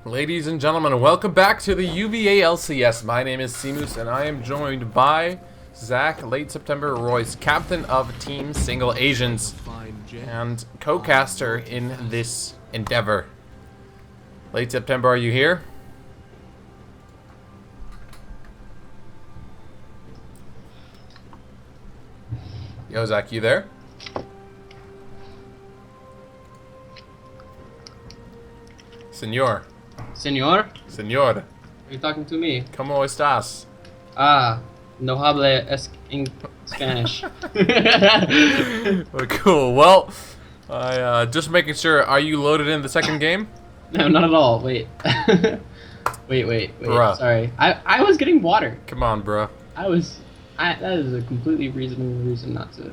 Ladies and gentlemen, welcome back to the UVa LCS. My name is Seamus, and I am joined by Zach, late September Royce, captain of Team Single Asians, and co-caster in this endeavor. Late September, are you here? Yo, Zach, you there? Señor. Señor? Señor. Are you talking to me? ¿Cómo estás? Ah, no hable in Spanish. Well, cool. Well, I just making sure. Are you loaded in the second game? No, not at all. Wait. wait. Bruh. Sorry. I was getting water. Come on, bro. That is a completely reasonable reason not to.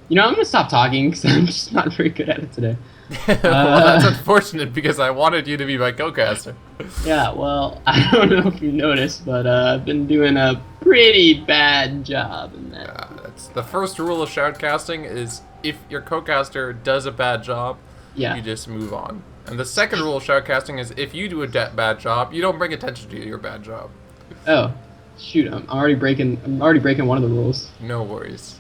You know, I'm gonna stop talking because I'm just not very good at it today. Well, that's unfortunate because I wanted you to be my co-caster. Yeah, well, I don't know if you noticed, but I've been doing a pretty bad job in that. That's the first rule of shoutcasting is if your co-caster does a bad job, Yeah. you just move on. And the second rule of shoutcasting is if you do a bad job, you don't bring attention to your bad job. Oh, shoot! I'm already breaking one of the rules. No worries.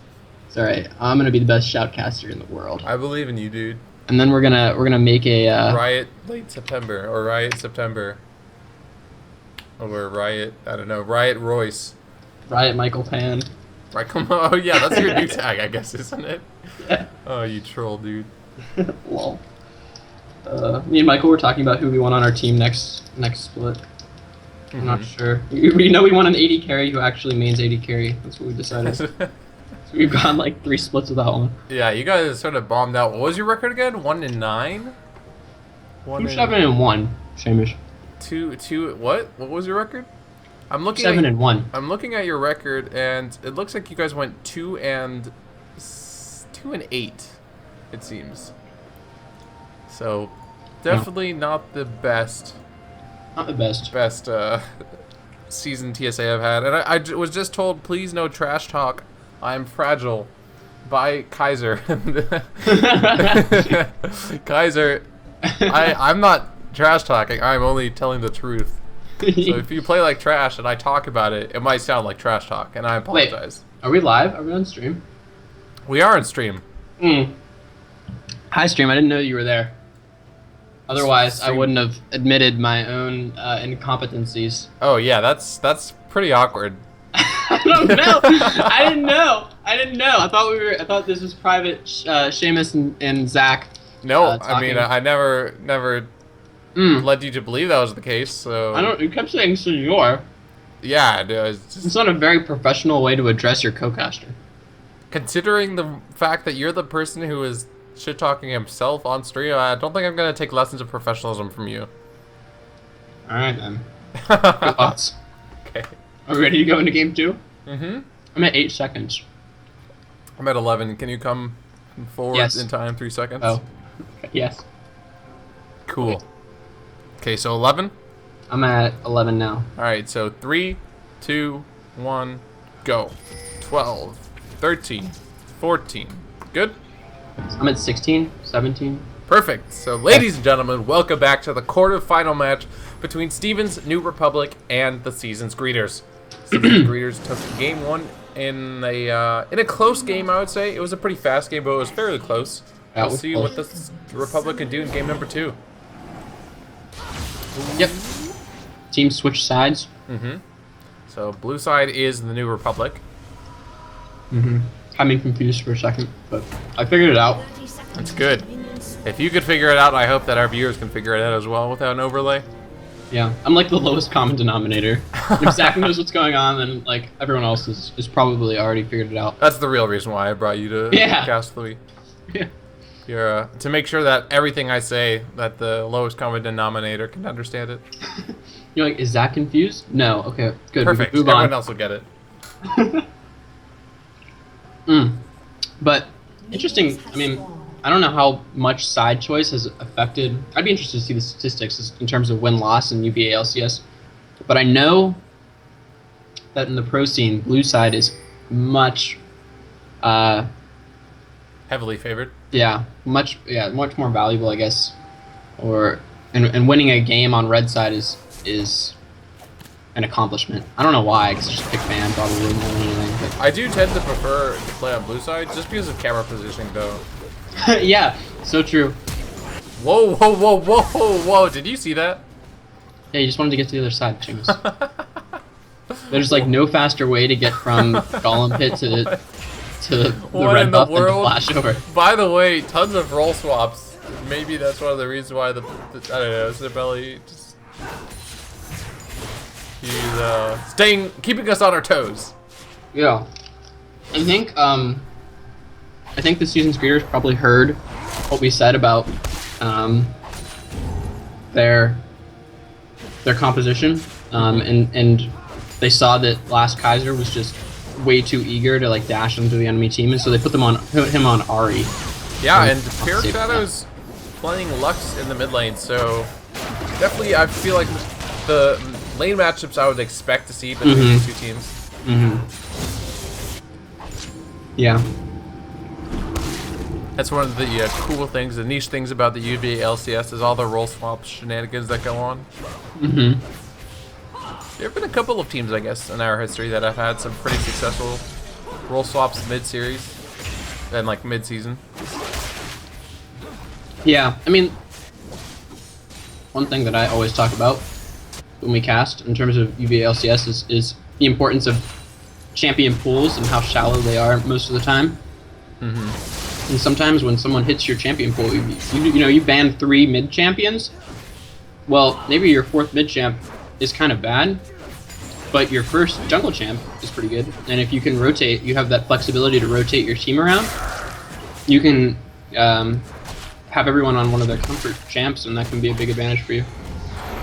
It's alright. I'm gonna be the best shoutcaster in the world. I believe in you, dude. And then we're gonna make a Riot late September or Riot September. Or Riot, I don't know, Riot Royce. Riot Michael Pan. Right, come on. Oh yeah, that's your new tag, I guess, isn't it? Yeah. Oh, you troll, dude. Lol. Me and Michael were talking about who we want on our team next split. I'm not sure. We know we want an AD carry who actually mains AD carry. That's what we decided. So we've gone like 3 splits with that one. Yeah, you guys sort of bombed out. What was your record again? 1-9? 7-1, Seamus. 2. What? What was your record? I'm looking. 7-1. I'm looking at your record, and it looks like you guys went 2-8. It seems. So, definitely not the best. Not the best. Best season TSA I've had, and I was just told, please no trash talk. I'm fragile. By Kaiser. Kaiser, I'm not trash talking. I'm only telling the truth. So if you play like trash and I talk about it, it might sound like trash talk, and I apologize. Wait, are we live? Are we on stream? We are on stream. Hi, stream. I didn't know you were there. Otherwise, Stream. I wouldn't have admitted my own incompetencies. Oh yeah, that's pretty awkward. I don't know. I didn't know. I thought this was private. Seamus and Zach. No, I mean I never led you to believe that was the case. So I don't. You kept saying "senor." Yeah, it's just, It's not a very professional way to address your co-caster. considering the fact that you're the person who is shit talking himself on stream, I don't think I'm gonna take lessons of professionalism from you. All right then. Good thoughts. Okay. Are we ready to go into game 2? Mm-hmm. I'm at 8 seconds. I'm at 11. Can you come forward Yes. in time? 3 seconds. Oh. Yes. Cool. Okay, so 11. I'm at 11 now. All right, so 3, 2, 1, go. 12, 13, 14. Good. I'm at 16, 17. Perfect. So, ladies and gentlemen, welcome back to the quarterfinal match between Steven's New Republic and the Seasons Greeters. Seasons Greeters took game 1 in a close game, I would say. It was a pretty fast game, but it was fairly close. We'll see what the Republic can do in game number 2. Yep. Team switch sides. So, blue side is the New Republic. Had me confused for a second, but I figured it out. That's good. If you could figure it out, I hope that our viewers can figure it out as well without an overlay. Yeah, I'm like the lowest common denominator. If Zach knows what's going on, then like everyone else is probably already figured it out. That's the real reason why I brought you to cast Louis. Yeah. You're, to make sure that everything I say, that the lowest common denominator can understand it. You're like, is Zach confused? No. Okay, good. Perfect. We can move Everyone on. else will get it. But interesting. I mean, I don't know how much side choice has affected. I'd be interested to see the statistics in terms of win-loss in UVa LCS. But I know that in the pro scene, blue side is much, Heavily favored. much more valuable, I guess, or and winning a game on red side is an accomplishment. I don't know why, because it's just a big fan probably more than anything. I do tend to prefer to play on blue side just because of camera positioning, though. But yeah, so true. Whoa, whoa, whoa, whoa, whoa! Did you see that? Yeah, you just wanted to get to the other side, Chingus. There's like no faster way to get from Golem Pit to the What red in the buff than to world? flash over. By the way, tons of roll swaps. Maybe that's one of the reasons why the I don't know, Sibeli just he's keeping us on our toes. Yeah, I think the season's greeters probably heard what we said about their composition, and they saw that Last Kaiser was just way too eager to like dash into the enemy team, and so they put him on Ari. Yeah, and Pyrrhic Shadow's playing Lux in the mid lane, so definitely I feel like the lane matchups I would expect to see between these two teams. Yeah. That's one of the cool things, the niche things about the UVa LCS is all the role swap shenanigans that go on. There have been a couple of teams, I guess, in our history that have had some pretty successful role swaps mid-series and like mid-season. Yeah, I mean, one thing that I always talk about when we cast in terms of UVA LCS is the importance of champion pools and how shallow they are most of the time. And sometimes when someone hits your champion pool, you ban 3 mid champions. Well, maybe your 4th mid champ is kind of bad, but your first jungle champ is pretty good. And if you can rotate, you have that flexibility to rotate your team around. You can have everyone on one of their comfort champs, and that can be a big advantage for you.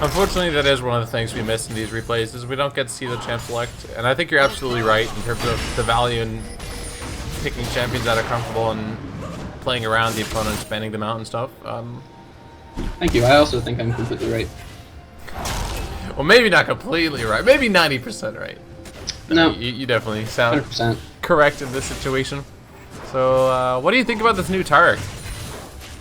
Unfortunately, that is one of the things we miss in these replays, is we don't get to see the champ select. And I think you're absolutely right in terms of the value in picking champions that are comfortable and playing around the opponent, spanning them out and stuff. Thank you. I also think I'm completely right. Well, maybe not completely right. Maybe 90% right. No. You definitely sound 100%. correct in this situation. So, what do you think about this new Tarek?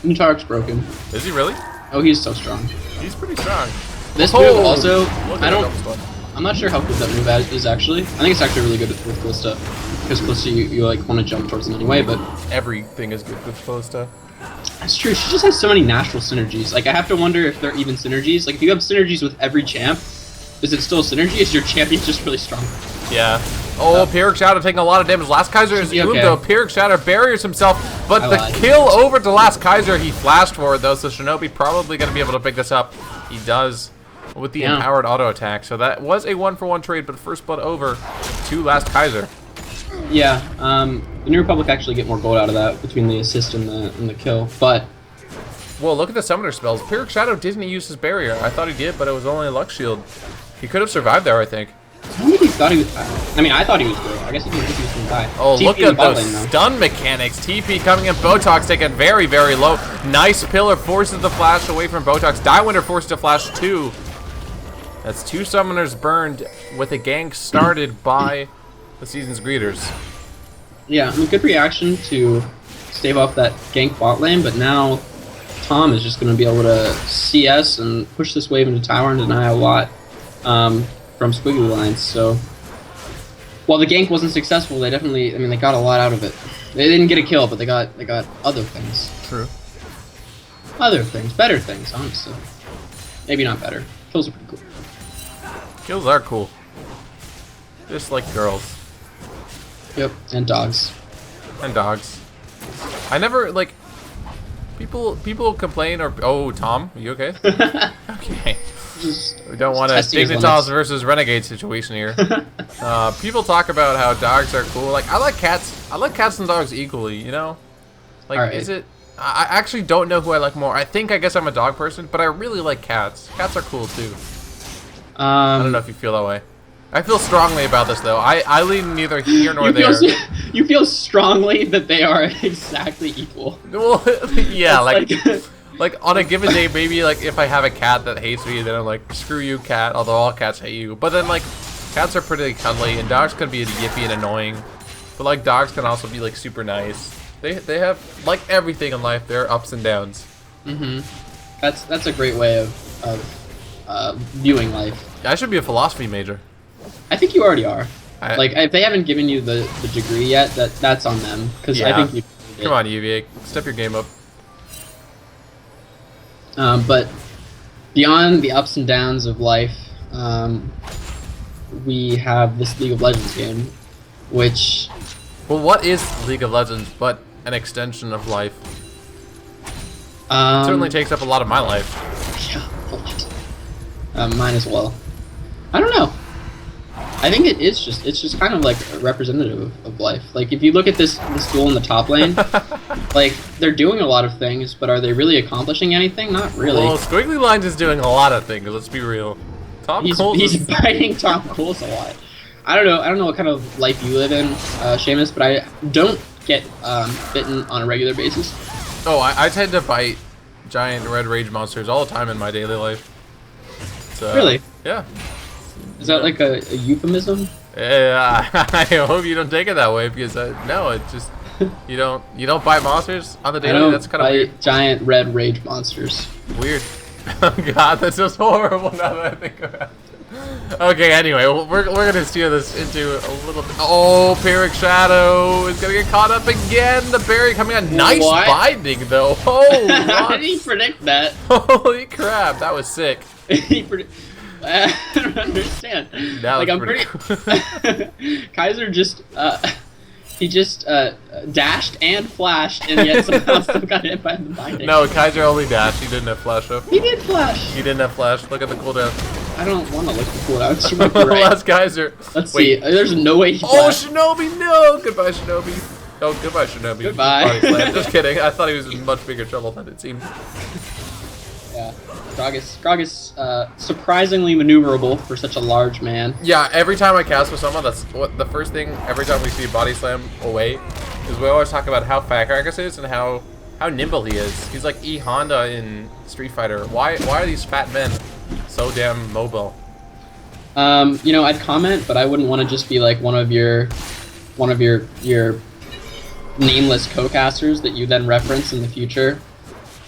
New Tark's broken. Is he really? Oh, he's so strong. He's pretty strong. This move also, I'm I'm not sure how good that move is actually. I think it's actually really good with Calista. Because Calista, you like want to jump towards them anyway, but everything is good with Calista. That's true. She just has so many natural synergies. Like, I have to wonder if they're even synergies. Like, if you have synergies with every champ, is it still a synergy? Is your champion just really strong? Yeah. Oh, Pyrrhic Shadow taking a lot of damage. Last Kaiser is doomed though. Pyrrhic Shadow barriers himself, but the kill over to Last Kaiser, he flashed for it though, so Shinobi probably going to be able to pick this up. He does with the empowered auto attack. So that was a 1-for-1 trade, but first blood over to Last Kaiser. Yeah, the New Republic actually get more gold out of that between the assist and the kill, but... Well, look at the summoner spells. Pyrrhic Shadow didn't use his barrier. I thought he did, but it was only a Lux Shield. He could have survived there, I think. Maybe he thought he was... I mean, I thought he was good. I guess he didn't think he was going to die. Oh, TP look at those lane, stun mechanics. TP coming in. Botox taken very, very low. Nice pillar forces the flash away from Botox. Diewinder forced to flash 2. That's 2 summoners burned with a gank started by the season's greeters. Yeah, I mean, good reaction to stave off that gank bot lane, but now Tom is just going to be able to CS and push this wave into tower and deny a lot from squiggly lines. So while the gank wasn't successful, they definitely, I mean, they got a lot out of it. They didn't get a kill, but they got other things. True. Other things, better things, honestly. Maybe not better. Kills are pretty cool. Kills are cool. Just like girls. Yep, and dogs. And dogs. I never, like, people complain or, oh, Tom, are you okay? Okay. We don't want a Dignitas versus Renegade situation here. People talk about how dogs are cool. Like, I like cats. I like cats and dogs equally, you know? Like, is it... I actually don't know who I like more. I guess I'm a dog person, but I really like cats. Cats are cool, too. I don't know if you feel that way. I feel strongly about this, though. I lean neither here nor there. You feel strongly that they are exactly equal. Well, yeah, like on a given day, maybe like if I have a cat that hates me, then I'm like, screw you, cat. Although all cats hate you. But then like, cats are pretty cuddly, and dogs can be yippy and annoying. But like, dogs can also be like super nice. They have like everything in life. There are ups and downs. Mm-hmm. that's a great way of viewing life. I should be a philosophy major. I think you already are. I- Like, if they haven't given you the degree yet, that's on them. Because I Yeah. think you. Come on, UVA, step your game up. But beyond the ups and downs of life, we have this League of Legends game, which Well, what is League of Legends but an extension of life? Certainly takes up a lot of my life. Yeah, a lot. Mine as well. I don't know. I think it's just kind of like representative of life. Like, if you look at this duel in the top lane, like, they're doing a lot of things, but are they really accomplishing anything? Not really. Well, Squiggly Lines is doing a lot of things. Let's be real. Tom Coles He's is- biting Tom Coles a lot. I don't know what kind of life you live in, Seamus, but I don't get bitten on a regular basis. Oh, I tend to bite giant red rage monsters all the time in my daily life. So, Really? Yeah. Is that like a euphemism? Yeah, I hope you don't take it that way because no, it just you don't bite monsters on the I daily. don't That's kind of bite weird. giant red rage monsters. Weird. Oh God, that's just horrible now that I think about it. Okay, anyway, we're gonna steer this into a little bit. Oh, Pyrrhic Shadow is gonna get caught up again. The berry coming on. Nice What? binding though. Oh, How what? did he predict that? Holy crap, that was sick. I don't understand. That was like, I'm pretty Kaiser just he just dashed and flashed, and yet somehow still got hit by the binding. No, Kaiser only dashed. He didn't have flash up. He did flash. He didn't have flash. Look at the cooldown. I don't want to look at the cooldown. You might be right. Last Kaiser. Let's Wait. see. There's no way he Oh, flashed. Shinobi, no! Goodbye, Shinobi. Oh, goodbye, Shinobi. Goodbye. Body slam. Just kidding. I thought he was in much bigger trouble than it seemed. Yeah. Grog is surprisingly maneuverable for such a large man. Yeah, every time I cast with someone, that's what the first thing. Every time we see body slam away, is we always talk about how Firecrackers is and how nimble he is. He's like E Honda in Street Fighter. Why are these fat men so damn mobile? I'd comment, but I wouldn't want to just be like one of your nameless co-casters that you then reference in the future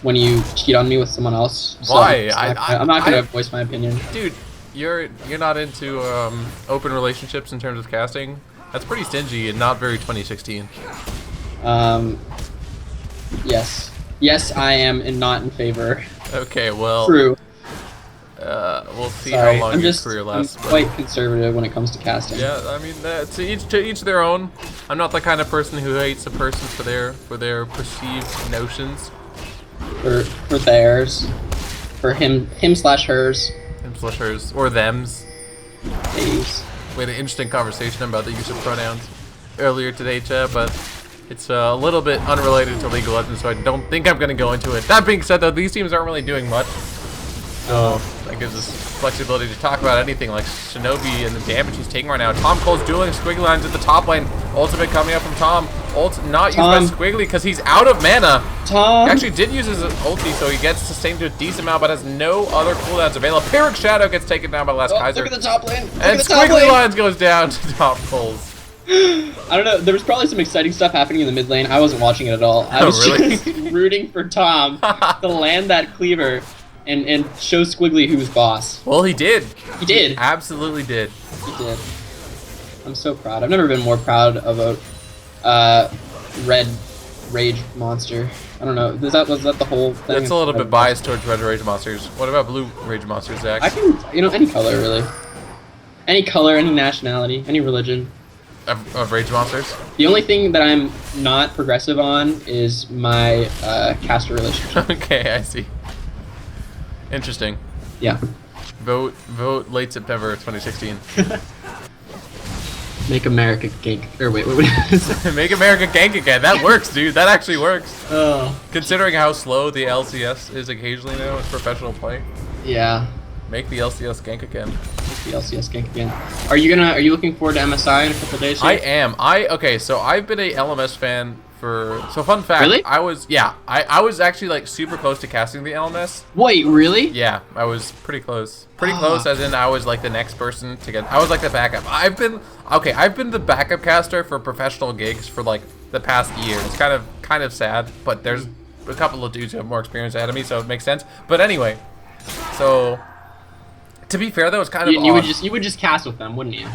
when you cheat on me with someone else. So Why? I'm not gonna voice my opinion. Dude, you're not into open relationships in terms of casting. That's pretty stingy and not very 2016. Yes, I am, and not in favor. Okay, well, True. we'll see Sorry, how long I'm your just career I'm lasts. but- quite conservative when it comes to casting. Yeah, I mean, to each their own. I'm not the kind of person who hates a person for their perceived notions. For theirs, for him/hers. Hers or thems. Days. We had an interesting conversation about the use of pronouns earlier today, Chad, but it's a little bit unrelated to League of Legends, so I don't think I'm going to go into it. That being said, though, these teams aren't really doing much. So that gives us flexibility to talk about anything like Shinobi and the damage he's taking right now. Tom Cole's dueling Squiggly Lines at the top lane. Ultimate coming up from Tom. Ult not used by Squiggly because he's out of mana. Tom. He actually did use his ulti, so he gets sustained to a decent amount, but has no other cooldowns available. Pyrrhic Shadow gets taken down by Last Kaiser. Look at the top lane. Look And at the top Squiggly lane. Lines goes down to Tom Cole's. I don't know. There was probably some exciting stuff happening in the mid lane. I wasn't watching it at all. I Oh, was really? just rooting for Tom to land that cleaver and show Squiggly who's boss. Well, he did. He did. Absolutely did. He did. I'm so proud. I've never been more proud of a red rage monster. I don't know. Was that the whole thing? That's a little bit biased towards red rage monsters. What about blue rage monsters, Zach? I can, any color really. Any color, any nationality, any religion. Of rage monsters? The only thing that I'm not progressive on is my caster relationship. Okay, I see. Interesting. Yeah. Vote late September 2016. Make America Gank. Or wait. Make America Gank again. That works, dude. That actually works. Oh. Considering how slow the LCS is occasionally now in professional play. Yeah. Make the LCS Gank again. The LCS Gank again. Are you looking forward to MSI in a couple of days? I am. Okay, so I've been a LMS fan so fun fact. Really? I was actually like super close to casting the LMS. Wait, really? Yeah, I was pretty close. Pretty close as in I was like the next person to get. I was like the backup. I've been the backup caster for professional gigs for like the past year. It's kind of sad, but there's a couple of dudes who have more experience ahead of me, so it makes sense. But anyway, so to be fair though, it's kind of you would just cast with them, wouldn't you?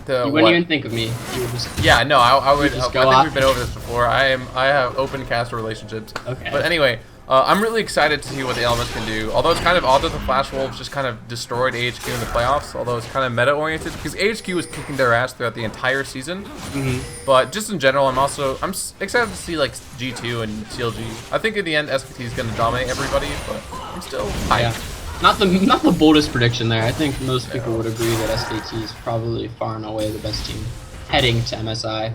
You wouldn't even think of me. You would just I would. just I go think off. we've been over this before. I have open caster relationships. Okay. But anyway, I'm really excited to see what the elements can do. Although it's kind of odd that the Flash Wolves just kind of destroyed AHQ in the playoffs. Although it's kind of meta oriented because AHQ was kicking their ass throughout the entire season. But just in general, I'm excited to see like G2 and CLG. I think in the end SKT is going to dominate everybody, but I'm still hyped. Yeah. Not the boldest prediction there. I think most people would agree that SKT is probably far and away the best team heading to MSI.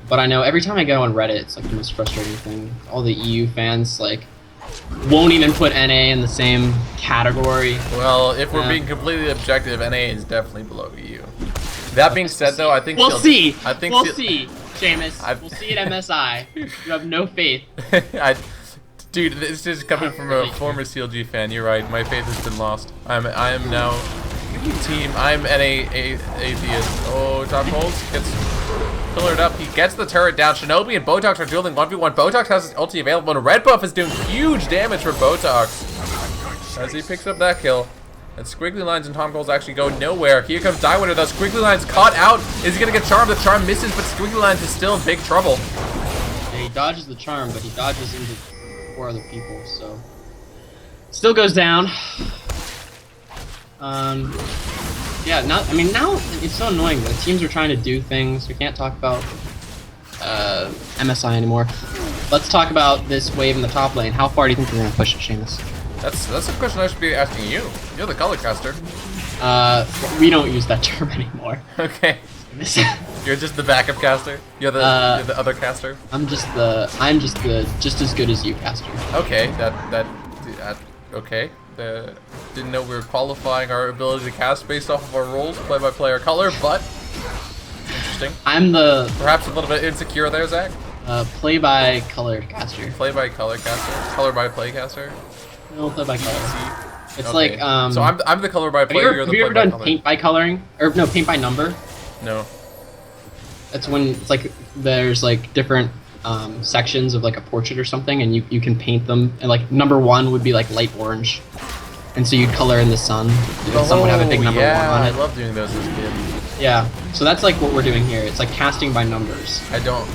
But I know every time I go on Reddit, it's like the most frustrating thing. All the EU fans like won't even put NA in the same category. Well, if we're being completely objective, NA is definitely below EU. That being said, though, I think we'll see. I think we'll see, Seamus. We'll see at MSI. You have no faith. Dude, this is coming from a former CLG fan. You're right. My faith has been lost. I am now team. I'm NA atheist. Oh, Top Holes gets pillared up. He gets the turret down. Shinobi and Botox are dueling 1v1. Botox has his ulti available, and Red Buff is doing huge damage for Botox as he picks up that kill. And Squiggly Lines and Tom Cole's actually go nowhere. Here comes Dywinner though. Squiggly Lines caught out. Is he gonna get charmed? The charm misses, but Squiggly Lines is still in big trouble. Yeah, he dodges the charm, but he dodges into 4 other people, so still goes down. Yeah, now it's so annoying that teams are trying to do things. We can't talk about MSI anymore. Let's talk about this wave in the top lane. How far do you think they're gonna push it, Seamus? That's a question I should be asking you. You're the color caster. We don't use that term anymore. Okay. You're just the backup caster. You're the other caster. I'm just as good as you caster. Okay, okay. Didn't know we were qualifying our ability to cast based off of our roles, play by player color, but interesting. I'm the perhaps a little bit insecure there, Zach. Play by color caster. Play by color caster. Color by play caster. No, play by color. It's okay. like So I'm the color by player. You're the play by color. Have you ever done paint by coloring? Or no, paint by number? No. That's when it's like there's like different sections of like a portrait or something, and you can paint them. And like number 1 would be like light orange, and so you'd color in the sun. The sun would have a big number 1 on it. I love doing those as a kid. Yeah, so that's like what we're doing here. It's like casting by numbers. I don't.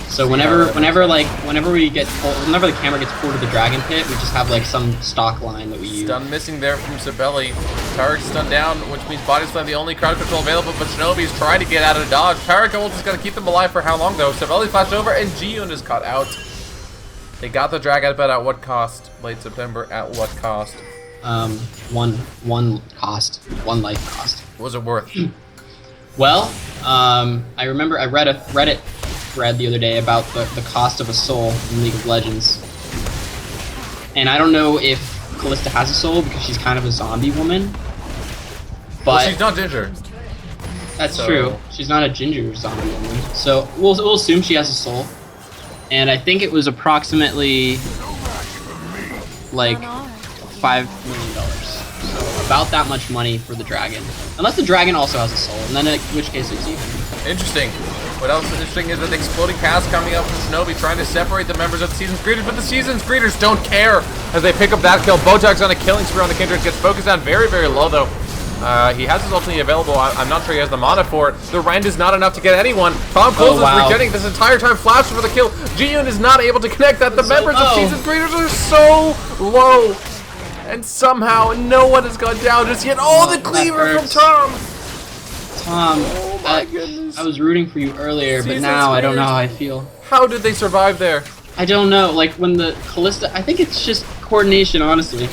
So whenever the camera gets pulled to the dragon pit, we just have like some stock line that we use. Stun missing there from Sibeli. Tarek stunned down, which means body slam the only crowd control available, but Shinobi's trying to get out of dodge. Tarek Gold is going to keep them alive for how long though? Sibeli flashed over and Jiyun is caught out. They got the dragon, but at what cost? Late September, at what cost? One cost. 1 life cost. What was it worth? Well, I remember I read a Reddit thread the other day about the cost of a soul in League of Legends. And I don't know if Kalista has a soul because she's kind of a zombie woman. But well, she's not ginger. That's true. She's not a ginger zombie woman. So we'll assume she has a soul. And I think it was approximately like $5 million. So about that much money for the dragon. Unless the dragon also has a soul, and then in which case it's even. Interesting. What else is interesting is that the exploding cast coming up from Shinobi trying to separate the members of the Season's Greeters, but the Season's Greeters don't care as they pick up that kill. Botox on a killing spree on the Kindred, gets focused down very, very low though. He has his ultimate available. I'm not sure he has the mana for it. The rend is not enough to get anyone. Tom Close is regenerating this entire time. Flash for the kill. Jiyun is not able to connect that. The members of Season's Greeters are so low. And somehow no one has gone down just yet. Oh, the cleaver from Tom! Tom, oh my goodness. I was rooting for you earlier, but now I don't know how I feel. How did they survive there? I don't know. Like when the Kalista, I think it's just coordination, honestly.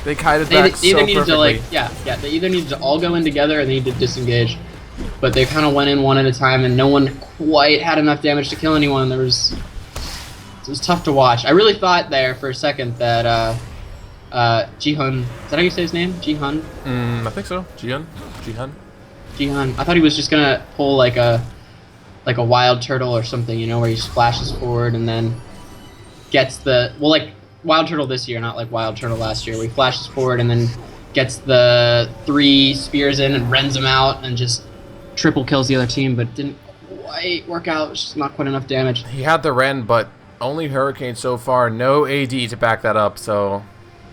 They kited back so either needed perfectly. To they either needed to all go in together or they needed to disengage. But they kind of went in one at a time, and no one quite had enough damage to kill anyone. It was tough to watch. I really thought there for a second that Jihan, is that how you say his name? Jihan? I think so. Jihan. I thought he was just gonna pull like a wild turtle or something, you know, where he splashes forward and then gets the like wild turtle this year, not like wild turtle last year, where he flashes forward and then gets the 3 spears in and rends them out and just triple kills the other team, but didn't quite work out. It's just not quite enough damage. He had the rend, but Only Hurricane so far, no AD to back that up, so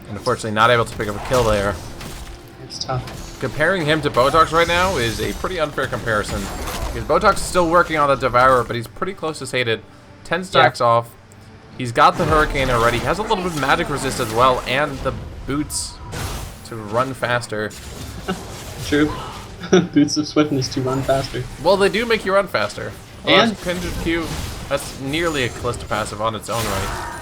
unfortunately not able to pick up a kill there. It's tough. Comparing him to Botox right now is a pretty unfair comparison. Because Botox is still working on the Devourer, but he's pretty close to sated. 10 stacks off. He's got the Hurricane already. He has a little bit of magic resist as well, and the boots to run faster. True. Boots of swiftness to run faster. Well, they do make you run faster. And Kindred Q, that's nearly a Callista passive on its own right.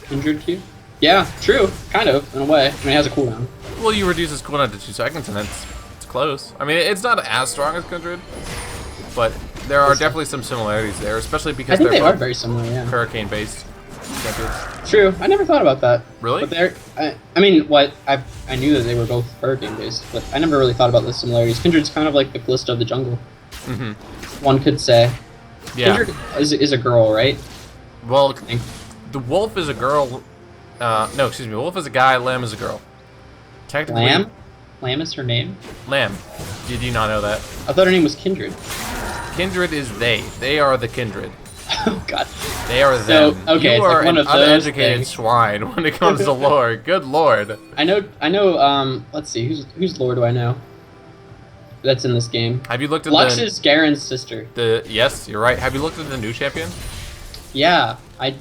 Kindred Q? Yeah, true. Kind of, in a way. I mean, it has a cooldown. Well, you reduce its cooldown to 2 seconds, and it's close. I mean, it's not as strong as Kindred, but there are definitely some similarities there, especially because I think they're they are very similar, yeah. Hurricane-based Kindreds. True. I never thought about that. Really? But they're, I mean, I knew that they were both Hurricane-based, but I never really thought about the similarities. Kindred's kind of like the Callista of the jungle. Mm-hmm. One could say. Yeah. Kindred is a girl, right? Well, the wolf is a girl. No, excuse me. Wolf is a guy. Lamb is a girl. Technically, Lamb? Lamb is her name? Lamb. Did you not know that? I thought her name was Kindred. Kindred is they. They are the kindred. Oh, God. They are So, them. okay, You it's are like one an of those uneducated things. swine when it comes to lore. Good lord. I know, let's see, whose lore do I know? That's in this game. Have you looked at Lux is Garen's sister. Yes, you're right. Have you looked at the new champion? Yeah, I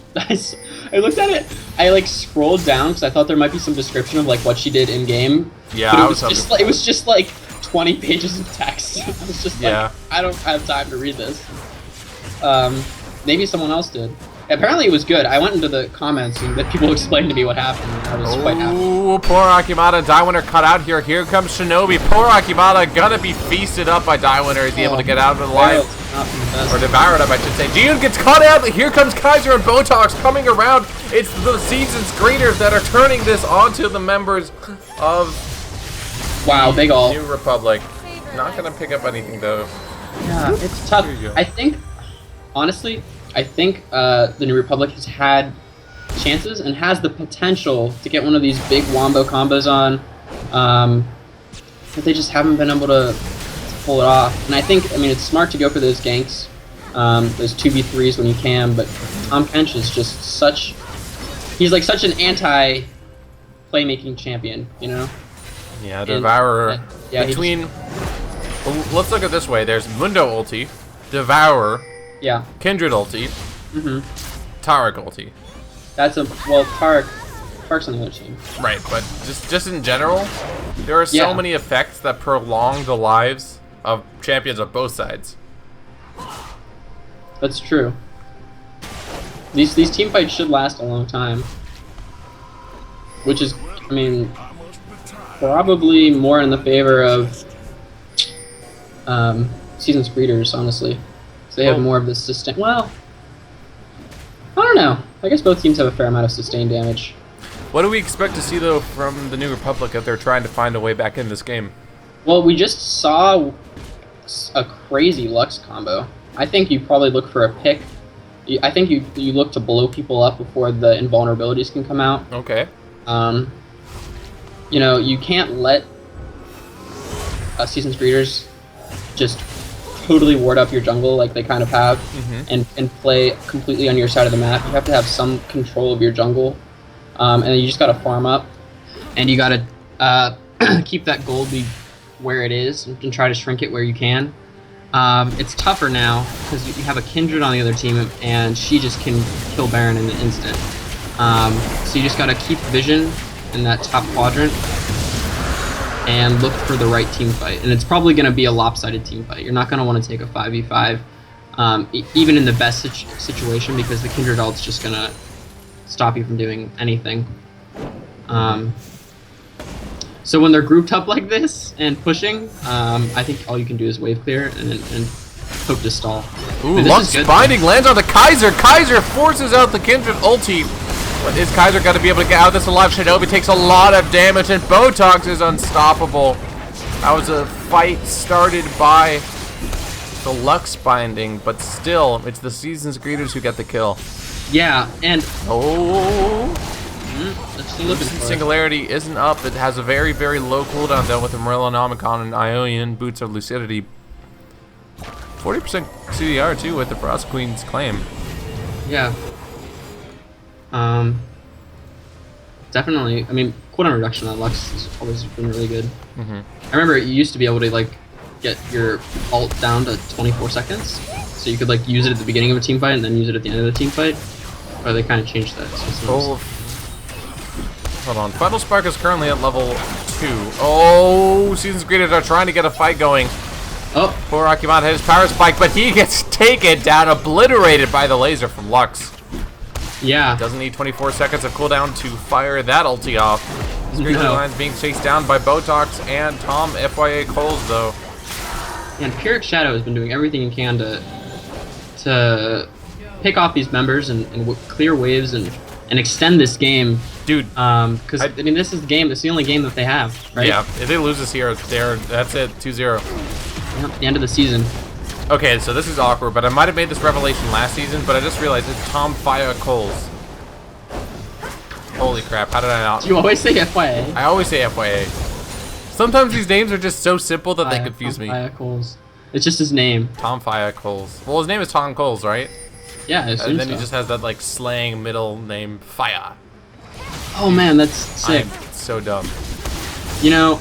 looked at it. I like scrolled down because I thought there might be some description of like what she did in game. Yeah, but I it was was just like, it was just like 20 pages of text. I was just like, Yeah. I don't have time to read this. Maybe someone else did. Apparently it was good. I went into the comments and people explained to me what happened, and I was quite happy. Ooh, poor Akimata. Dywinner cut out here. Here comes Shinobi. Poor Akimata gonna be feasted up by Dywinner. Is he able to get out of the life? Or devoured up, I should say. Jiyun gets caught out. Here comes Kaiser and Botox coming around. It's the season's greeters that are turning this onto the members of Wow, big ult. New Republic. Not gonna pick up anything though. Yeah, it's tough. Here you go. I think, honestly, the New Republic has had chances and has the potential to get one of these big wombo combos on, but they just haven't been able to pull it off. And I mean, it's smart to go for those ganks, those 2v3s when you can, but Tom Kench is just he's like such an anti-playmaking champion, you know? Yeah, Devourer. Yeah, well, let's look at it this way. There's Mundo ulti, Devourer, yeah. Kindred ulti, Mm-hmm. Tarek ulti. Tark's on the other team. Right, but just in general, there are so many effects that prolong the lives of champions of both sides. That's true. These team fights should last a long time. Which is, I mean, probably more in the favor of Season's Breeders, honestly. So they have more of the sustain. Well, I don't know. I guess both teams have a fair amount of sustained damage. What do we expect to see, though, from the New Republic if they're trying to find a way back in this game? Well, we just saw a crazy Lux combo. I think you probably look for a pick. I think you look to blow people up before the invulnerabilities can come out. Okay. You know, you can't let Season's Greeters just totally ward up your jungle like they kind of have, and play completely on your side of the map. You have to have some control of your jungle, and then you just gotta farm up, and you gotta keep that gold lead where it is and try to shrink it where you can. It's tougher now because you have a Kindred on the other team, and she just can kill Baron in an instant. So you just gotta keep vision in that top quadrant and look for the right team fight. And it's probably gonna be a lopsided team fight. You're not gonna want to take a 5v5, even in the best situation, because the Kindred ult's just gonna stop you from doing anything. So when they're grouped up like this and pushing, I think all you can do is wave clear and hope to stall. Ooh, Lux Binding lands on the Kaiser. Kaiser forces out the Kindred ulti. But is Kaiser going to be able to get out of this alive? Shinobi takes a lot of damage, and Botox is unstoppable. That was a fight started by the Lux Binding, but still, it's the Season's Greeters who get the kill. Yeah, and Singularity isn't up. It has a very, very low cooldown though with the Morellonomicon and Ionian Boots of Lucidity. 40% CDR too with the Frost Queen's claim. Yeah. Definitely. I mean, cooldown reduction on Lux has always been really good. Mm-hmm. I remember you used to be able to like get your ult down to 24 seconds, so you could like use it at the beginning of a team fight and then use it at the end of the team fight. But they kind of changed that. So it's nice. Hold on. Final Spark is currently at level 2. Oh, Season's Greeters are trying to get a fight going. Oh, Poor Akimata hit his power spike, but he gets taken down, obliterated by the laser from Lux. yeah. Doesn't need 24 seconds of cooldown to fire that ulti off. Green Line's being chased down by Botox and Tom FYA Coles, though. And Pyrrhic Shadow has been doing everything he can to pick off these members and clear waves and extend this game. Dude. Because, I mean, this is the game. It's the only game that they have, right? Yeah, if they lose this here, that's it, 2-0. Yep, the end of the season. Okay, so this is awkward, but I might have made this revelation last season, but I just realized it's Tom Fire Coles. Holy crap, how did I not? You always say FYA. I always say FYA. Sometimes these names are just so simple that they confuse me. Fire Coles. It's just his name. Tom Fire Coles. Well, his name is Tom Coles, right? Yeah, I assume And then so. he just has that like slang middle name, Fire. Oh man, that's sick. I'm so dumb. You know,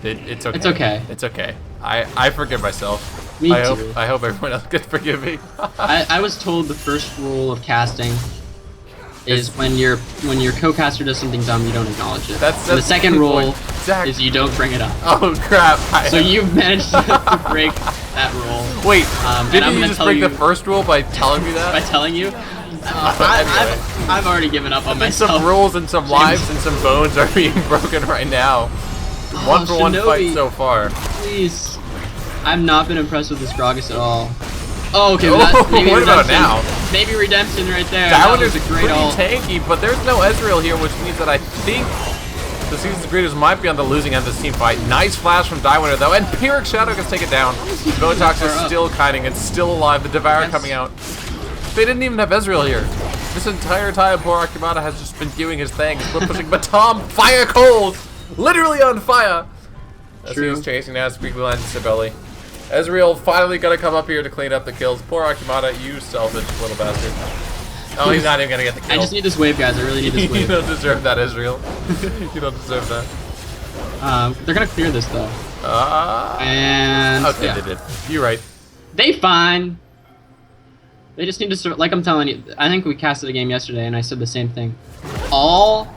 It's okay. It's okay. It's okay. I forgive myself. Me I too. hope everyone else can forgive me. I was told the first rule of casting is when your co-caster does something dumb, you don't acknowledge it. That's And the second the rule point. Exactly. is you don't bring it up. Oh crap! So you've managed to break that rule. Wait, and didn't I'm you gonna just tell break you the first rule by telling me by that? telling you. I've already given up on myself. Some rules and some lives and some bones are being broken right now. One for one fight Shinobi, so far. Please. I've not been impressed with this Gragas at all. Oh, okay. Oh, Well, maybe what about redemption. now? Maybe redemption right there. That Down was is a great pretty ult. tanky, but there's no Ezreal here, which means that I think the Season's Greeters might be on the losing end of this team fight. Nice flash from Dywinner, though, and Pyrrhic Shadow can take it down. Botox is still kiting and still alive. The Devour coming out. They didn't even have Ezreal here. This entire time, poor Akimata has just been doing his thing, split pushing, but Tom Fire Cold, literally on fire. As True. he's chasing down Squeaky Lines and Sibeli. Ezreal finally gonna come up here to clean up the kills. Poor Akimata, you selfish little bastard. Oh, he's not even gonna get the kill. I just need this wave, guys. I really need this You wave. don't deserve that, Ezreal. You don't deserve that. They're gonna clear this though. And Okay, yeah. they did. You're right. They fine. They just need to like I'm telling you. I think we casted a game yesterday, and I said the same thing. All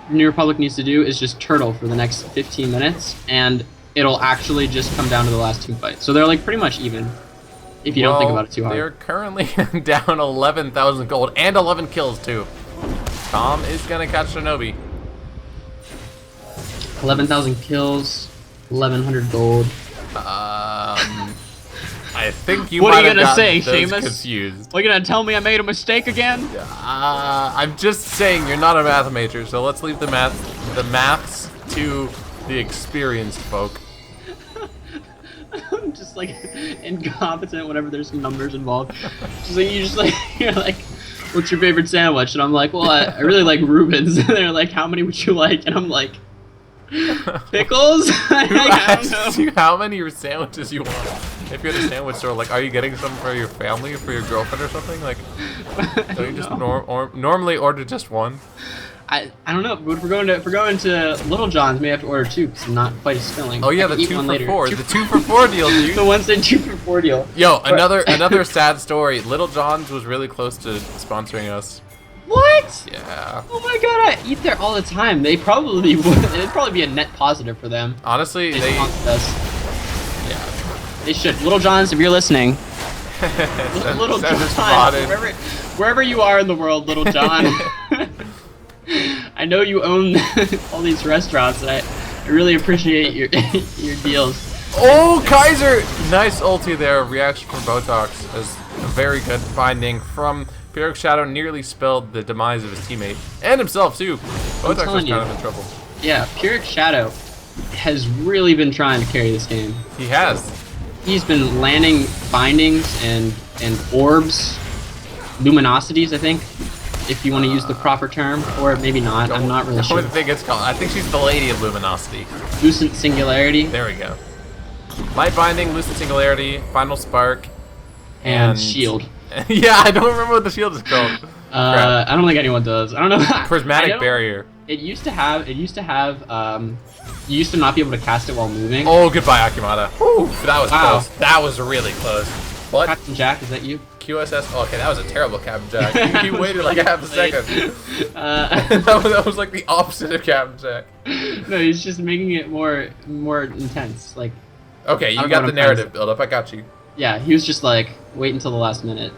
New Republic needs to do is just turtle for the next 15 minutes, and it'll actually just come down to the last team fight. So they're like pretty much even, if you don't think about it too hard. They're currently down 11,000 gold and 11 kills too. Tom is gonna catch Shinobi. 11,000 kills, 1,100 gold. I think you What might are you have gonna gotten say, those Seamus? confused. Are you gonna tell me I made a mistake again? I'm just saying you're not a math major, so let's leave the maths to the experienced folk. I'm just like incompetent whenever there's numbers involved. Just like you're like, what's your favorite sandwich? And I'm like, well, I really like Reuben's. And they're like, how many would you like? And I'm like, pickles? Who I don't asked know. you how many sandwiches you want? If you're at a sandwich store, like, are you getting some for your family or for your girlfriend or something? Like, don't you just normally order just one? I don't know. But if we're going to Little John's, maybe I have to order two because I'm not quite as filling. Oh yeah, I the can eat 2 one for later. 4, the 2 for 4 deal, dude. The one said 2 for 4 deal. Yo, another sad story. Little John's was really close to sponsoring us. What? Yeah. Oh my god, I eat there all the time. They probably would. It'd probably be a net positive for them. Honestly, They they sponsored us. yeah. They should. Little John's, if you're listening. Little Send John, us spotted. wherever you are in the world, Little John. I know you own all these restaurants, and I really appreciate your your deals. Oh, Kaiser! Nice ulti there. Reaction from Botox as a very good finding from Pyrrhic Shadow. Nearly spelled the demise of his teammate and himself too. Botox was telling kind you. of in trouble. Yeah, Pyrrhic Shadow has really been trying to carry this game. He has. He's been landing bindings and orbs, luminosities, I think, if you want to use the proper term, or maybe not. I'm not really sure. What do you think it's called? I think she's the Lady of Luminosity. Lucent Singularity There we go. Light Binding, Lucid Singularity, Final Spark, and Shield. Yeah, I don't remember what the shield is called. I don't think anyone does. I don't know. Prismatic barrier. It used to have. You used to not be able to cast it while moving. Oh, goodbye, Akimata. Whew, that was close. That was really close. What? Captain Jack, is that you? QSS. Oh, okay, that was a terrible Captain Jack. He waited like a half a second. That was like the opposite of Captain Jack. No, he's just making it more intense. Like. Okay, you got the narrative build up. I got you. Yeah, he was just like, wait until the last minute,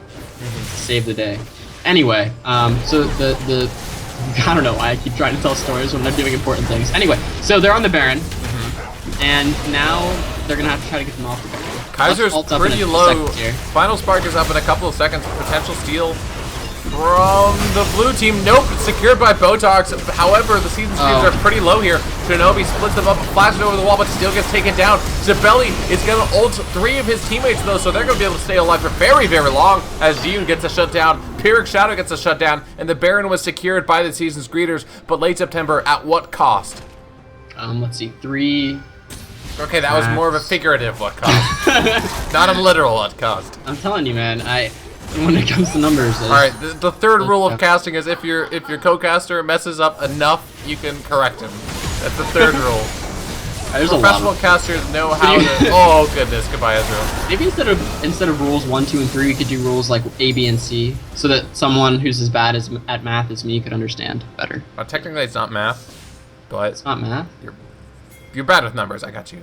save the day. Anyway, so the I don't know why I keep trying to tell stories when I'm doing important things. Anyway, so they're on the Baron, and now they're gonna have to try to get them off the Baron. Kaiser's pretty low. Final Spark is up in a couple of seconds. Potential steal from the blue team. Nope, it's secured by Botox. However, the season speeds are pretty low here. Shinobi splits them up, flashes over the wall, but still gets taken down. Zabelli is going to ult 3 of his teammates, though, so they're going to be able to stay alive for very, very long as Dune gets a shutdown. Pyrrhic Shadow gets a shutdown, and the Baron was secured by the season's greeters, but late September, at what cost? Let's see, 3... Okay, that was more of a figurative what cost. Not a literal what cost. I'm telling you, man, when it comes to numbers... Alright, the third rule of casting is if your co-caster messes up enough, you can correct him. That's the third rule. Professional casters know how to... Oh, goodness. Goodbye, Ezreal. Maybe instead of rules 1, 2, and 3, you could do rules like A, B, and C, so that someone who's as bad at math as me could understand better. Technically, it's not math, but... It's not math? You're bad with numbers. I got you.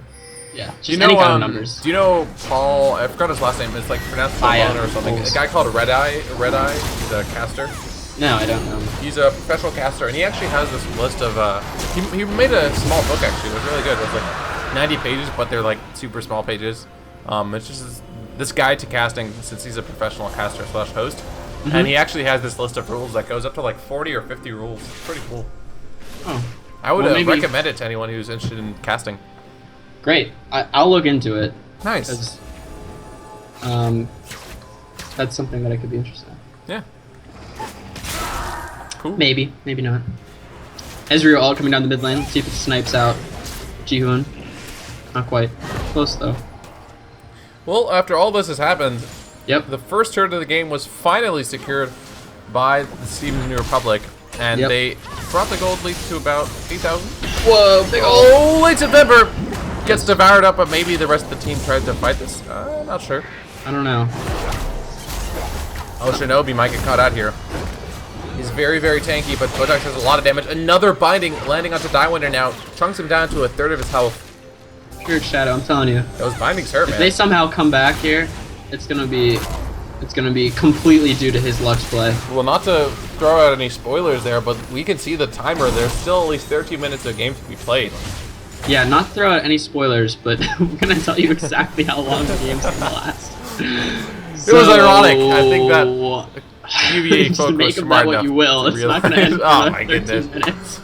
Yeah, just any kind of numbers. Do you know Paul... I forgot his last name. It's like pronounced Paul or something. A guy called Red Eye. He's a caster. No, I don't know. He's a professional caster, and he actually has this list of... He made a small book, actually. It was really good. It was like 90 pages, but they're like super small pages. It's just this guide to casting, since he's a professional caster / host. And he actually has this list of rules that goes up to like 40 or 50 rules. It's pretty cool. Oh. I would recommend it to anyone who's interested in casting. Great. I'll look into it. Nice. That's something that I could be interested in. Yeah. Cool. Maybe not. Ezreal all coming down the mid lane. See if it snipes out Jihoon. Not quite. Close though. Well, after all this has happened, yep, the first turn of the game was finally secured by the Steam's New Republic, and they brought the gold lead to about 8,000. Whoa, big ol' late September gets devoured up, but maybe the rest of the team tried to fight this. Not sure. I don't know. Oh, Shinobi might get caught out here. He's very, very tanky, but Botox has a lot of damage. Another binding landing onto Diewinder now. Chunks him down to a third of his health. Pyrrhic Shadow, I'm telling you. Those bindings hurt, man. If they somehow come back here, it's gonna be completely due to his Lux play. Well, not to throw out any spoilers there, but we can see the timer. There's still at least 13 minutes of game to be played. Yeah, not to throw out any spoilers, but I'm gonna tell you exactly how long the game's gonna last. It was ironic. I think that UVA just folk make was of smart that what enough you will. to It's not gonna end oh for my 13 goodness. minutes.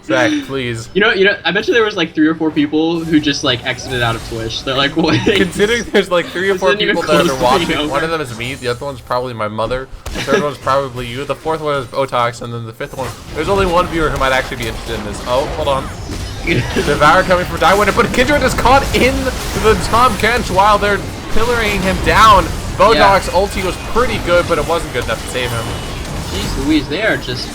Zach, please. You know, I bet you there was like 3 or 4 people who just like exited out of Twitch. They're like, what? Considering there's like 3 or 4 people that are watching, over. one of them is me, the other one's probably my mother, the third one's probably you, the fourth one is Botox, and then the fifth one, there's only one viewer who might actually be interested in this. Oh, hold on. Devour coming from Diewinder, but Kindred is caught in the Tom Kench while they're pillorying him down. Botox ulti was pretty good, but it wasn't good enough to save him. Jeez Louise, they're just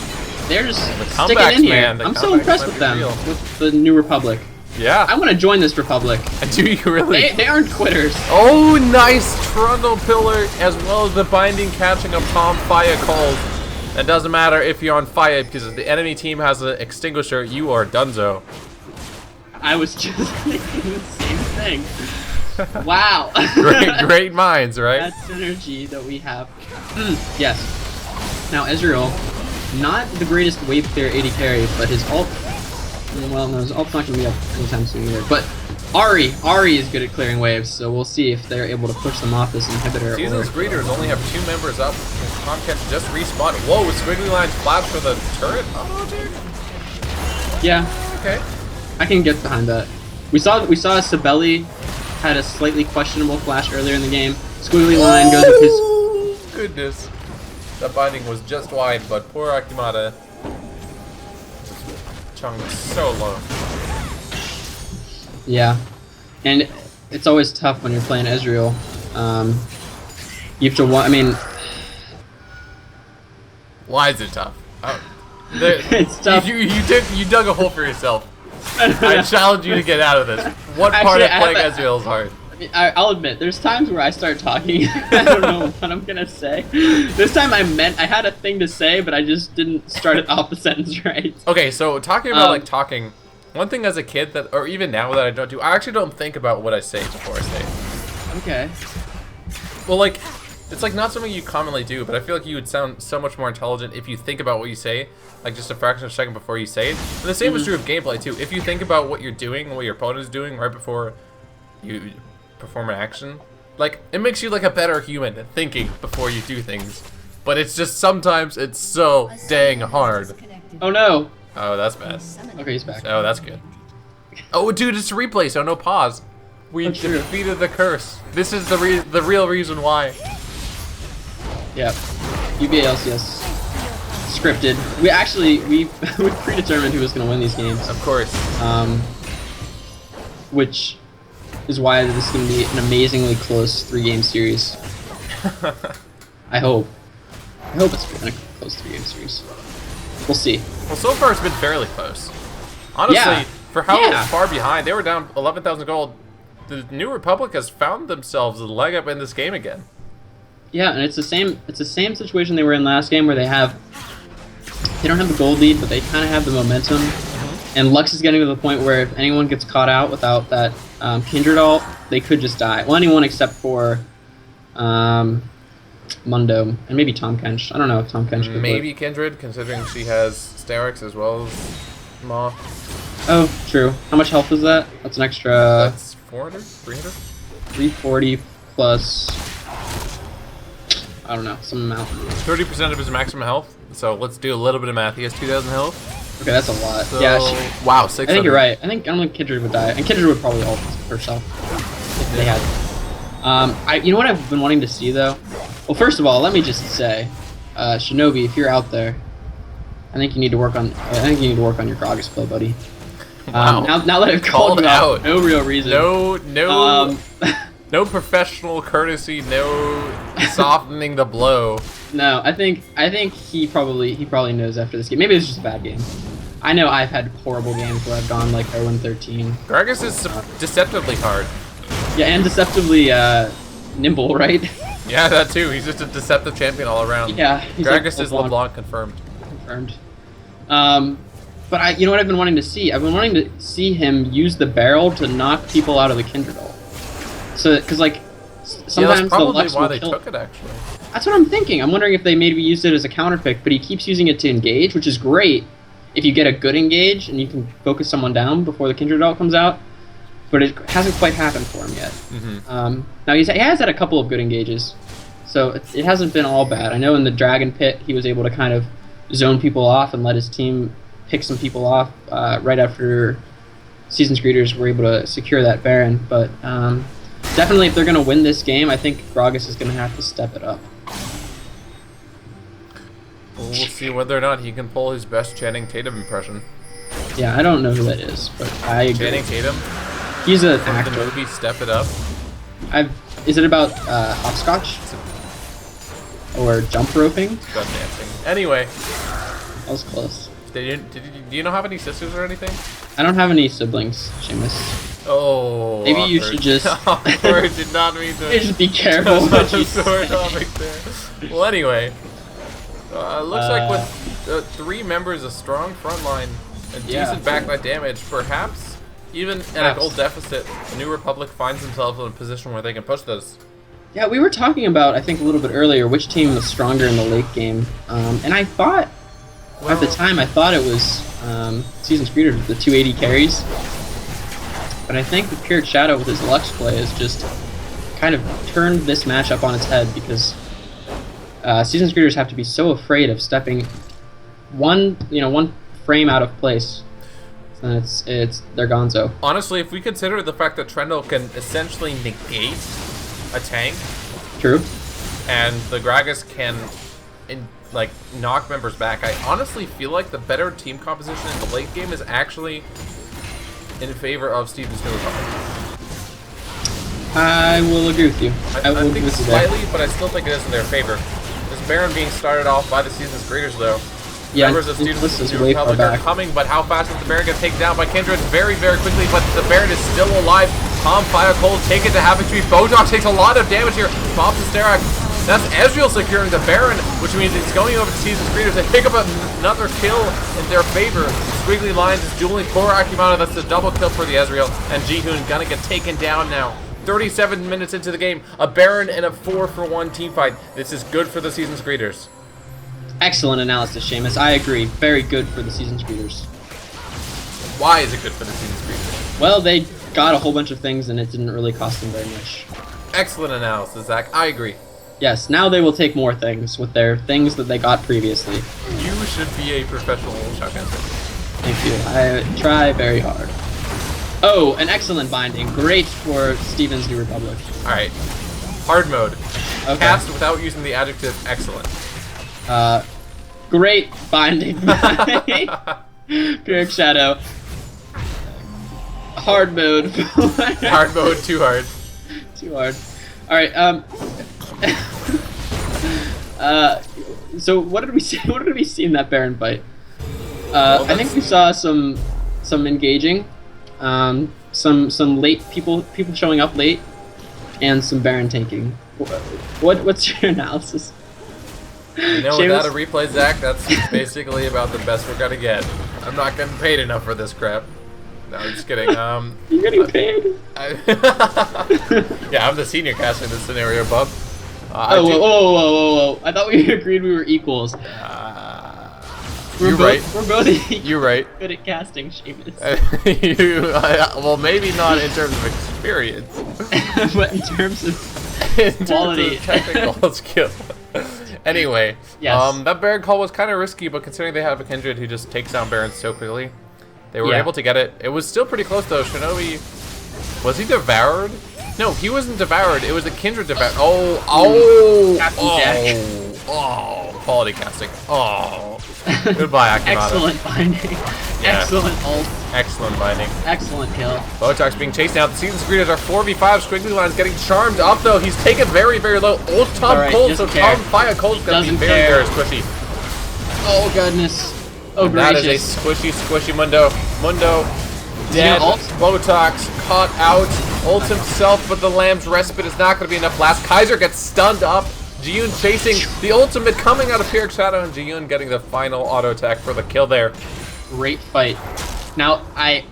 sticking in here. Man, I'm so impressed with them, with the New Republic. Yeah. I want to join this Republic. Do you really? They aren't quitters. Oh, nice Trundle Pillar, as well as the binding catching of Tom Fire calls. It doesn't matter if you're on fire, because if the enemy team has an extinguisher, you are donezo. I was just thinking the same thing. Wow. Great minds, right? That synergy that we have. Yes. Now Ezreal, not the greatest wave clear 80 carry, but his ult. Well, no, his ult's not gonna be up anytime soon either. But Ari is good at clearing waves, so we'll see if they're able to push them off this inhibitor. Season's greeters only have 2 members up. Tom Kent just respawned. Whoa, squiggly lines flash for the turret. Oh, dude. Yeah. Okay. I can get behind that. We saw Sabelli had a slightly questionable flash earlier in the game. Squiggly line goes with his. Goodness. That binding was just wide, but poor Akimata. Chung so low. Yeah, and it's always tough when you're playing Ezreal. You have to I mean, Why is it tough? Oh, It's tough. You dug a hole for yourself. I challenge you to get out of this. What part of playing Ezreal is hard? I'll admit, there's times where I start talking. I don't know what I'm gonna say. This time I had a thing to say, but I just didn't start it off the sentence right. Okay, so talking about like talking, one thing as a kid that, or even now that I don't do, I actually don't think about what I say before I say it. Okay. Well, like, it's like not something you commonly do, but I feel like you would sound so much more intelligent if you think about what you say, like just a fraction of a second before you say it. And the same is true of gameplay too. If you think about what you're doing, what your opponent is doing right before you perform an action, like it makes you like a better human thinking before you do things. But it's just sometimes it's so dang hard. Oh no. Oh, that's bad. Okay, he's back. Oh, that's good. Oh, dude, it's a replay, so no pause. We defeated the curse. This is the real reason why. Yep. UVa LCS scripted. We predetermined who was going to win these games. Of course. Which is why this is going to be an amazingly close 3-game series. I hope. I hope it's a close 3-game series. We'll see. Well, so far it's been fairly close. Honestly, for how far behind, they were down 11,000 gold. The New Republic has found themselves a leg up in this game again. Yeah, and it's the same situation they were in last game where they don't have the gold lead, but they kind of have the momentum. And Lux is getting to the point where if anyone gets caught out without that Kindred ult, they could just die. Well, anyone except for Mundo and maybe Tom Kench. I don't know if Tom Kench could. Maybe Kindred, considering she has Sterix as well as Maw. Oh, true. How much health is that? That's an extra. That's 400, 300. 340 plus. I don't know, some amount. 30% of his maximum health. So let's do a little bit of math. He has 2,000 health. Okay, that's a lot. So, yeah. Wow, 600. I think you're right. I don't think Kindred would die, and Kindred would probably ult herself if they had. You know what I've been wanting to see though? Well, first of all, let me just say, Shinobi, if you're out there, I think you need to work on. your Gragas play, buddy. Wow. Now that I've called you out, no real reason. No professional courtesy, no softening the blow. No, I think he probably knows after this game. Maybe it's just a bad game. I know I've had horrible games where I've gone like 0-13. Gragas is deceptively hard. Yeah, and deceptively nimble, right? Yeah, that too. He's just a deceptive champion all around. Yeah. Gragas is LeBlanc confirmed. Confirmed. But you know what I've been wanting to see? I've been wanting to see him use the barrel to knock people out of the Kindred ult. So, because like sometimes that's probably the Lux why will they kill. took it actually. That's what I'm thinking. I'm wondering if they maybe used it as a counter pick, but he keeps using it to engage, which is great if you get a good engage and you can focus someone down before the Kindred ult comes out. But it hasn't quite happened for him yet. Now he has had a couple of good engages, so it hasn't been all bad. I know in the Dragon Pit he was able to kind of zone people off and let his team pick some people off right after Season's Greeters were able to secure that Baron. But definitely if they're going to win this game, I think Gragas is going to have to step it up. We'll see whether or not he can pull his best Channing Tatum impression. Yeah, I don't know who that is, but I agree. Channing Tatum? He's an From actor. the movie Step It Up. Is it about hopscotch? Or jump roping? It's about dancing. Anyway. That was close. Do you not have any sisters or anything? I don't have any siblings, Seamus. Oh, maybe awkward. you should just... Awkward, did not mean to... Just be careful what you say. There. Well, anyway. Looks like with 3 members, a strong front line, and decent backline damage, perhaps even at a gold deficit, the New Republic finds themselves in a position where they can push this. Yeah, we were talking about, I think a little bit earlier, which team was stronger in the late game. And I thought, at the time, I thought it was Season's Greeters with the 280 carries. But I think the Pure Shadow with his Lux play has just kind of turned this matchup on its head because Season's Greeters have to be so afraid of stepping one frame out of place. And they're gonzo. Honestly, if we consider the fact that Trendle can essentially negate a tank, True, and the Gragas can knock members back, I honestly feel like the better team composition in the late game is actually in favor of Steven's New Republic. I will agree with you. I think slightly, but I still think it is in their favor. As Baron being started off by the Season's Greeters, though. Yeah, Members of Students this is of the way far Republic are back. coming, but how fast does the Baron get taken down by Kindred? Very, very quickly, but the Baron is still alive. Tom Fire Cold taken to Havoc Tree. Botox takes a lot of damage here. Pops the Sterak. That's Ezreal securing the Baron, which means it's going over to Season's Greeters. They pick up another kill in their favor. Squiggly Lines is dueling for Akimana. That's a double kill for the Ezreal. And Jihoon gonna get taken down now. 37 minutes into the game. A Baron and a 4-for-1 team fight. This is good for the Season's Greeters. Excellent analysis, Seamus. I agree. Very good for the Season's Greeters. Why is it good for the Season's Greeters? Well, they got a whole bunch of things and it didn't really cost them very much. Excellent analysis, Zach. I agree. Yes, now they will take more things with their things that they got previously. You should be a professional shotgun fighter. Thank you. I try very hard. Oh, an excellent binding. Great for Steven's New Republic. Alright. Hard mode. Okay. Cast without using the adjective excellent. Great binding by Pyrrhic Shadow. Hard mode. Hard mode, too hard. Too hard. Alright, so what did we see? What did we see in that Baron fight? I think we saw some engaging, some late people showing up late, and some Baron tanking. What's your analysis? You know, Seamus? without a replay, Zach, that's basically about the best we're gonna get. I'm not getting paid enough for this crap. No, I'm just kidding. You're getting paid? Yeah, I'm the senior caster in this scenario, bub. Whoa. I thought we agreed we were equals. You're right. We're both You're right. good at casting, Seamus. Well, maybe not in terms of experience. But in terms of In terms quality. of technical skill. Anyway, Yes. that Baron call was kind of risky, but considering they have a Kindred who just takes down Barons so quickly, they were Yeah. able to get it. It was still pretty close, though. Shinobi, was he devoured? No, he wasn't devoured. It was a Kindred devoured. Quality casting. Goodbye, Akimata. Excellent binding. Yeah. Excellent ult. Excellent binding. Excellent kill. Botox being chased now. The Season's Greeters are 4v5. Squiggly Line's getting charmed up, though. He's taken very, very low. Ult Tom Alright, Cold, so doesn't care. Tom Fire Cold's gonna be Doesn't very, care. very squishy. Oh goodness. Oh That is gracious. a squishy Mundo. Mundo dead. ult? Botox caught out. Ult himself, but the Lamb's respite is not going to be enough. Last Kaiser gets stunned up. Jiyun chasing the ultimate coming out of Pyrrhic Shadow, and Jiyun getting the final auto attack for the kill there. Great fight. Now I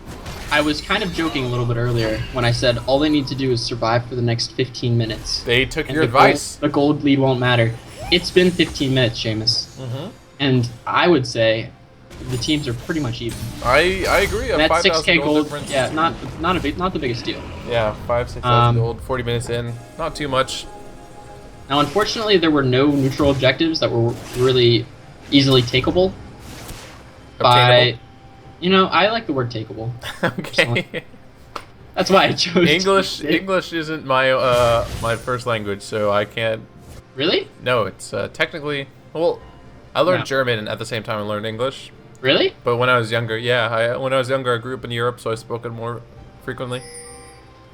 was kind of joking a little bit earlier when I said all they need to do is survive for the next 15 minutes. They took And your the advice. the gold lead won't matter. It's been 15 minutes, Seamus. And I would say the teams are pretty much even. I agree. And that 5,000 6K gold, difference. yeah, not the biggest deal. Yeah, 5,000-6,000 gold. 40 minutes in, not too much. Now, unfortunately, there were no neutral objectives that were really easily takeable. By, you know, I like the word takeable. Okay. That's why I chose English isn't my my first language, so I can't. Really? No, it's technically. Well, I learned No. German at the same time I learned English. Really? But when I was younger, yeah, when I was younger, I grew up in Europe, so I spoke it more frequently.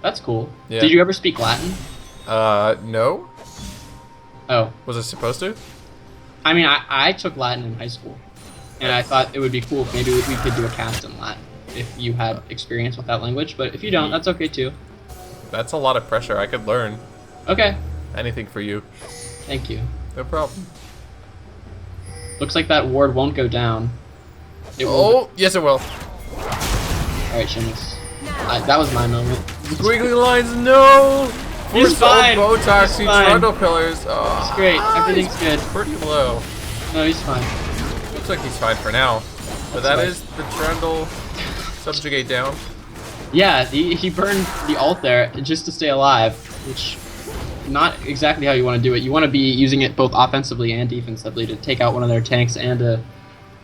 That's cool. Yeah. Did you ever speak Latin? No. Oh. Was I supposed to? I mean, I took Latin in high school. And I thought it would be cool if maybe we could do a cast in Latin if you had experience with that language. But if you don't, that's okay too. That's a lot of pressure. I could learn Okay. anything for you. Thank you. No problem. Looks like that ward won't go down. It will. Oh, yes it will. Alright, Seamus. That was my moment. Squiggly lines, no! He's fine. Botox, He's two fine. trundle pillars. Oh, It's great. Everything's good. pretty low. No, he's fine. Looks like he's fine for now. But that That's is the trundle subjugate down. Yeah, he burned the ult there just to stay alive, which not exactly how you want to do it. You want to be using it both offensively and defensively to take out one of their tanks and to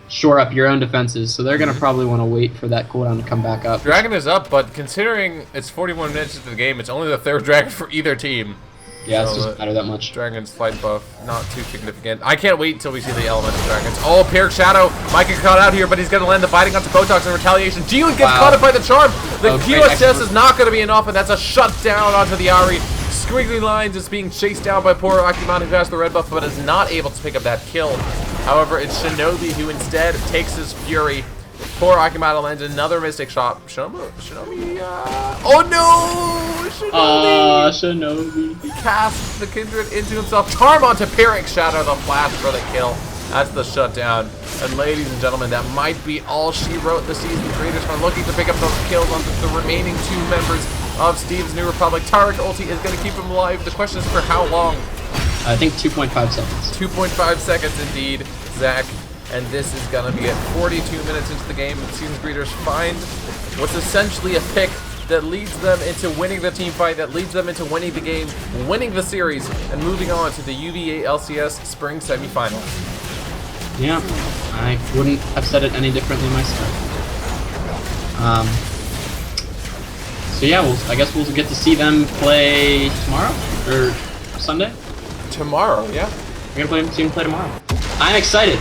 shore up your own defenses. So they're going to probably want to wait for that cooldown to come back up. Dragon is up, but considering it's 41 minutes into the game, it's only the third dragon for either team. Yeah, it So, doesn't matter that much. Dragon's fight buff, not too significant. I can't wait until we see the elemental dragons. Oh, Pyrrhic Shadow might get caught out here, but he's going to land the biting onto Botox in retaliation. Jiyun gets Wow. caught up by the charm. The Okay, QSS excellent. is not going to be enough, and that's a shutdown onto the Ari. squiggly lines is being chased down by poor Akiman, who has the red buff, but is not able to pick up that kill. However, it's Shinobi who instead takes his fury. Poor Akimata lands another Mystic Shot. Shinobi, oh no! Shinobi. He casts the Kindred into himself. Charm onto Pyrrhic Shadow, the flash for the kill. That's the shutdown. And ladies and gentlemen, that might be all she wrote. The season creators are looking to pick up those kills on the remaining 2 members of Steve's New Republic. Tariq ulti is going to keep him alive. The question is for how long? I think 2.5 seconds. 2.5 seconds indeed, Zach. And this is going to be at 42 minutes into the game. The season's greeters find what's essentially a pick that leads them into winning the team fight, that leads them into winning the game, winning the series, and moving on to the UVa LCS Spring Semifinal. Yeah, I wouldn't have said it any differently myself. So yeah, I guess we'll get to see them play tomorrow or Sunday. Tomorrow, yeah. We're gonna see them play tomorrow. I'm excited.